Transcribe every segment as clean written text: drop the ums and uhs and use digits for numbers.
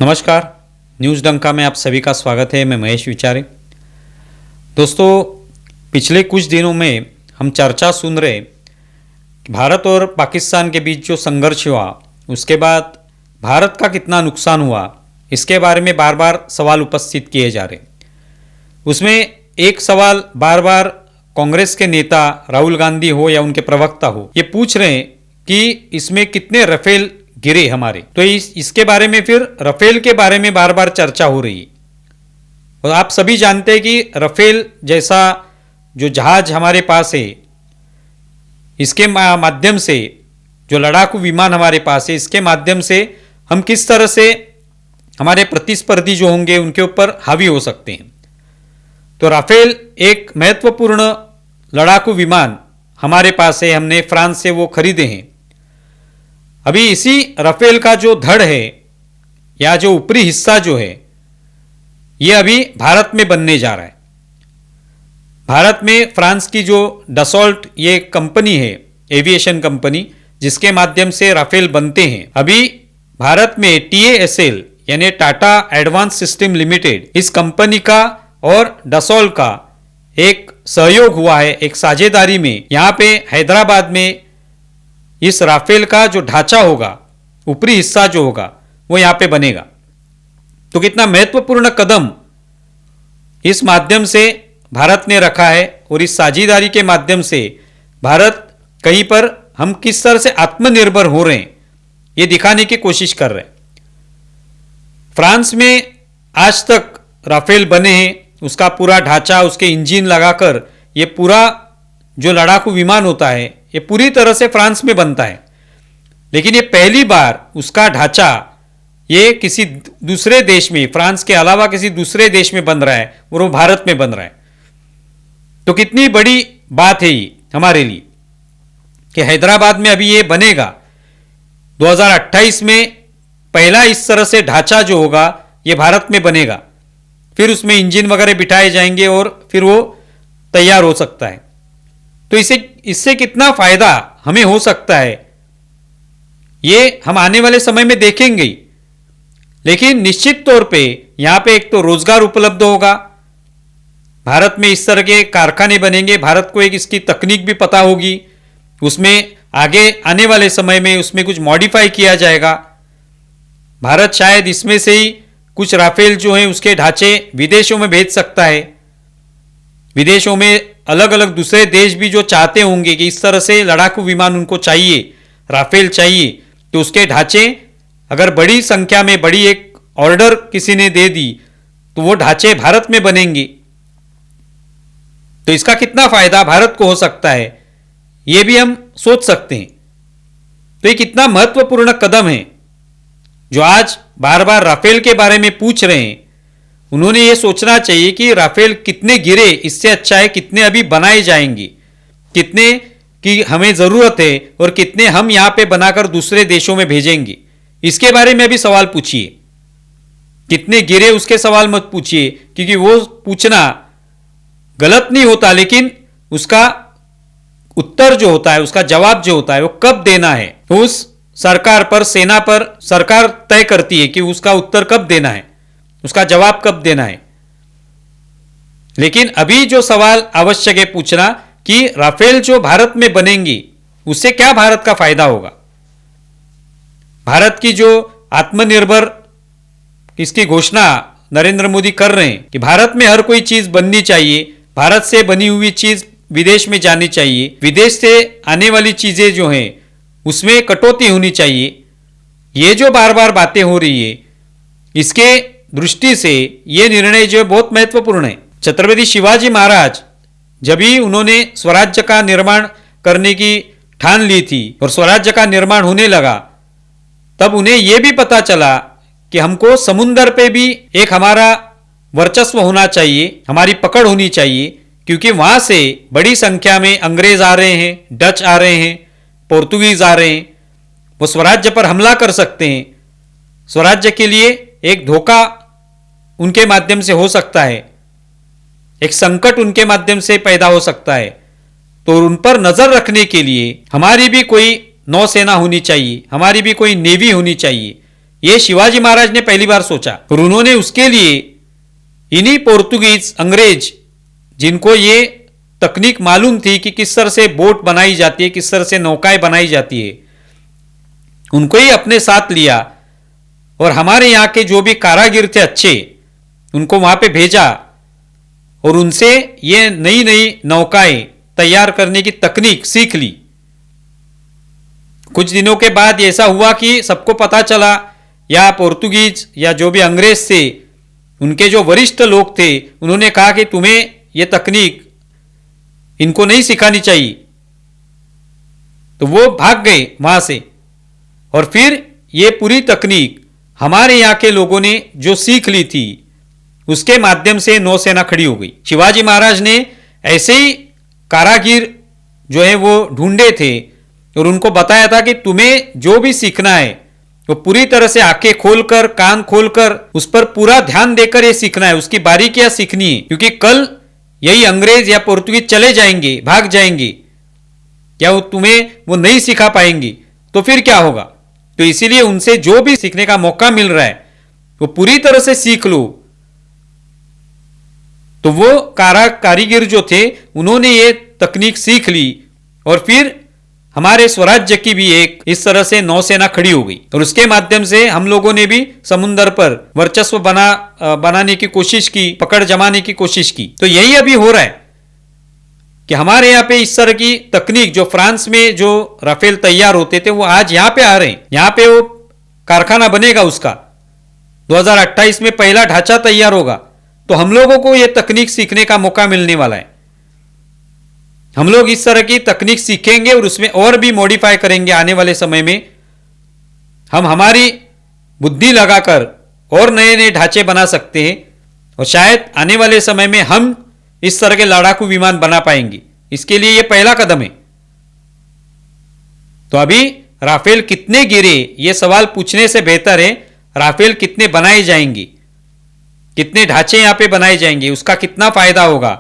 नमस्कार, न्यूज़ डंका में आप सभी का स्वागत है। मैं महेश विचारे। दोस्तों, पिछले कुछ दिनों में हम चर्चा सुन रहे कि भारत और पाकिस्तान के बीच जो संघर्ष हुआ उसके बाद भारत का कितना नुकसान हुआ, इसके बारे में बार बार सवाल उपस्थित किए जा रहे। उसमें एक सवाल बार बार कांग्रेस के नेता राहुल गांधी हो या उनके प्रवक्ता हो, ये पूछ रहे हैं कि इसमें कितने राफेल गिरे हमारे। तो इसके बारे में फिर राफेल के बारे में बार बार चर्चा हो रही है। और आप सभी जानते हैं कि राफेल जैसा जो जहाज हमारे पास है, इसके माध्यम से जो लड़ाकू विमान हमारे पास है, इसके माध्यम से हम किस तरह से हमारे प्रतिस्पर्धी जो होंगे उनके ऊपर हावी हो सकते हैं। तो राफेल एक महत्वपूर्ण लड़ाकू विमान हमारे पास है, हमने फ्रांस से वो खरीदे हैं। अभी इसी राफेल का जो धड़ है या जो ऊपरी हिस्सा जो है, ये अभी भारत में बनने जा रहा है। भारत में फ्रांस की जो डसॉल्ट ये कंपनी है, एविएशन कंपनी, जिसके माध्यम से राफेल बनते हैं, अभी भारत में TASL यानी टाटा एडवांस सिस्टम लिमिटेड, इस कंपनी का और डसॉल्ट का एक सहयोग हुआ है, एक साझेदारी में। यहाँ पे हैदराबाद में इस राफेल का जो ढांचा होगा, ऊपरी हिस्सा जो होगा, वो यहाँ पे बनेगा। तो कितना महत्वपूर्ण कदम इस माध्यम से भारत ने रखा है, और इस साझेदारी के माध्यम से भारत कहीं पर हम किस तरह से आत्मनिर्भर हो रहे हैं, ये दिखाने की कोशिश कर रहे हैं। फ्रांस में आज तक राफेल बने हैं, उसका पूरा ढांचा, उसके इंजन लगाकर ये पूरा जो लड़ाकू विमान होता है, ये पूरी तरह से फ्रांस में बनता है। लेकिन ये पहली बार उसका ढांचा ये किसी दूसरे देश में, फ्रांस के अलावा किसी दूसरे देश में बन रहा है, और वो भारत में बन रहा है। तो कितनी बड़ी बात है ये हमारे लिए कि हैदराबाद में अभी ये बनेगा। 2028 में पहला इस तरह से ढांचा जो होगा ये भारत में बनेगा। फिर उसमें इंजन वगैरह बिठाए जाएंगे और फिर वो तैयार हो सकता है। तो इससे कितना फायदा हमें हो सकता है, ये हम आने वाले समय में देखेंगे। लेकिन निश्चित तौर पे यहां पे एक तो रोजगार उपलब्ध होगा, भारत में इस तरह के कारखाने बनेंगे, भारत को एक इसकी तकनीक भी पता होगी, उसमें आगे आने वाले समय में उसमें कुछ मॉडिफाई किया जाएगा। भारत शायद इसमें से ही कुछ राफेल जो है उसके ढांचे विदेशों में भेज सकता है। विदेशों में अलग अलग दूसरे देश भी जो चाहते होंगे कि इस तरह से लड़ाकू विमान उनको चाहिए, राफेल चाहिए, तो उसके ढांचे अगर बड़ी संख्या में, बड़ी एक ऑर्डर किसी ने दे दी, तो वो ढांचे भारत में बनेंगे। तो इसका कितना फायदा भारत को हो सकता है, ये भी हम सोच सकते हैं। तो ये कितना महत्वपूर्ण कदम है जो आज बार बार राफेल के बारे में पूछ रहे हैं। उन्होंने ये सोचना चाहिए कि राफेल कितने गिरे, इससे अच्छा है कितने अभी बनाए जाएंगे, कितने की हमें जरूरत है और कितने हम यहां पे बनाकर दूसरे देशों में भेजेंगे। इसके बारे में अभी सवाल पूछिए। कितने गिरे उसके सवाल मत पूछिए, क्योंकि वो पूछना गलत नहीं होता, लेकिन उसका उत्तर जो होता है, उसका जवाब जो होता है, वो कब देना है, उस सरकार पर, सेना पर सरकार तय करती है कि उसका उत्तर कब देना है, उसका जवाब कब देना है। लेकिन अभी जो सवाल आवश्यक है पूछना कि राफेल जो भारत में बनेंगी उससे क्या भारत का फायदा होगा। भारत की जो आत्मनिर्भर इसकी घोषणा नरेंद्र मोदी कर रहे हैं कि भारत में हर कोई चीज बननी चाहिए, भारत से बनी हुई चीज विदेश में जानी चाहिए, विदेश से आने वाली चीजें जो हैं उसमें कटौती होनी चाहिए, ये जो बार बार बातें हो रही है, इसके दृष्टि से ये निर्णय जो बहुत महत्वपूर्ण है। छत्रपति शिवाजी महाराज जब ही उन्होंने स्वराज्य का निर्माण करने की ठान ली थी और स्वराज्य का निर्माण होने लगा, तब उन्हें यह भी पता चला कि हमको समुद्र पे भी एक हमारा वर्चस्व होना चाहिए, हमारी पकड़ होनी चाहिए, क्योंकि वहां से बड़ी संख्या में अंग्रेज आ रहे हैं, डच आ रहे हैं, पोर्तुगीज आ रहे हैं, वो स्वराज्य पर हमला कर सकते हैं। स्वराज्य के लिए एक धोखा उनके माध्यम से हो सकता है, एक संकट उनके माध्यम से पैदा हो सकता है। तो उन पर नजर रखने के लिए हमारी भी कोई नौसेना होनी चाहिए, हमारी भी कोई नेवी होनी चाहिए। ये शिवाजी महाराज ने पहली बार सोचा और उन्होंने उसके लिए इन्हीं पोर्तुगीज अंग्रेज जिनको ये तकनीक मालूम थी कि किस तरह से बोट बनाई जाती है, किस तरह से नौकाएं बनाई जाती है, उनको ही अपने साथ लिया और हमारे यहाँ के जो भी कारागिर थे अच्छे उनको वहां पे भेजा और उनसे ये नई नई नौकाएं तैयार करने की तकनीक सीख ली। कुछ दिनों के बाद ऐसा हुआ कि सबको पता चला, या पोर्तुगीज या जो भी अंग्रेज थे उनके जो वरिष्ठ लोग थे उन्होंने कहा कि तुम्हें ये तकनीक इनको नहीं सिखानी चाहिए, तो वो भाग गए वहां से। और फिर ये पूरी तकनीक हमारे यहाँ के लोगों ने जो सीख ली थी उसके माध्यम से नौसेना खड़ी हो गई। शिवाजी महाराज ने ऐसे ही कारागिर जो है वो ढूंढे थे और उनको बताया था कि तुम्हें जो भी सीखना है वो पूरी तरह से आंखें खोलकर, कान खोलकर, उस पर पूरा ध्यान देकर ये सीखना है, उसकी बारीकियां सीखनी है, क्योंकि कल यही अंग्रेज या पोर्तुगीज चले जाएंगे, भाग जाएंगे, क्या वो तुम्हें वो नहीं सिखा पाएंगे, तो फिर क्या होगा। तो इसीलिए उनसे जो भी सीखने का मौका मिल रहा है वो पूरी तरह से सीख लो। तो वो कारीगर जो थे उन्होंने ये तकनीक सीख ली और फिर हमारे स्वराज्य की भी एक इस तरह से नौसेना खड़ी हो गई और उसके माध्यम से हम लोगों ने भी समुद्र पर वर्चस्व बनाने की कोशिश की, पकड़ जमाने की कोशिश की। तो यही अभी हो रहा है कि हमारे यहाँ पे इस तरह की तकनीक जो फ्रांस में जो राफेल तैयार होते थे वो आज यहाँ पे आ रहे हैं। यहाँ पे वो कारखाना बनेगा, उसका 2028 में पहला ढांचा तैयार होगा। तो हम लोगों को ये तकनीक सीखने का मौका मिलने वाला है। हम लोग इस तरह की तकनीक सीखेंगे और उसमें और भी मॉडिफाई करेंगे। आने वाले समय में हम हमारी बुद्धि लगाकर और नए नए ढांचे बना सकते हैं और शायद आने वाले समय में हम इस तरह के लड़ाकू विमान बना पाएंगे। इसके लिए यह पहला कदम है। तो अभी राफेल कितने गिरे ये सवाल पूछने से बेहतर है राफेल कितने बनाए जाएंगे, कितने ढांचे यहां पे बनाए जाएंगे, उसका कितना फायदा होगा,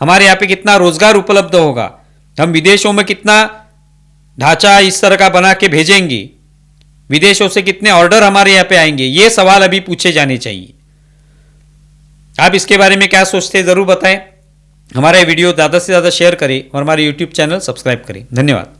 हमारे यहाँ पे कितना रोजगार उपलब्ध होगा, हम विदेशों में कितना ढांचा इस तरह का बना के भेजेंगे, विदेशों से कितने ऑर्डर हमारे यहाँ पे आएंगे, ये सवाल अभी पूछे जाने चाहिए। आप इसके बारे में क्या सोचते हैं जरूर बताएं। हमारा वीडियो ज़्यादा से ज़्यादा शेयर करें और हमारे YouTube चैनल सब्सक्राइब करें। धन्यवाद।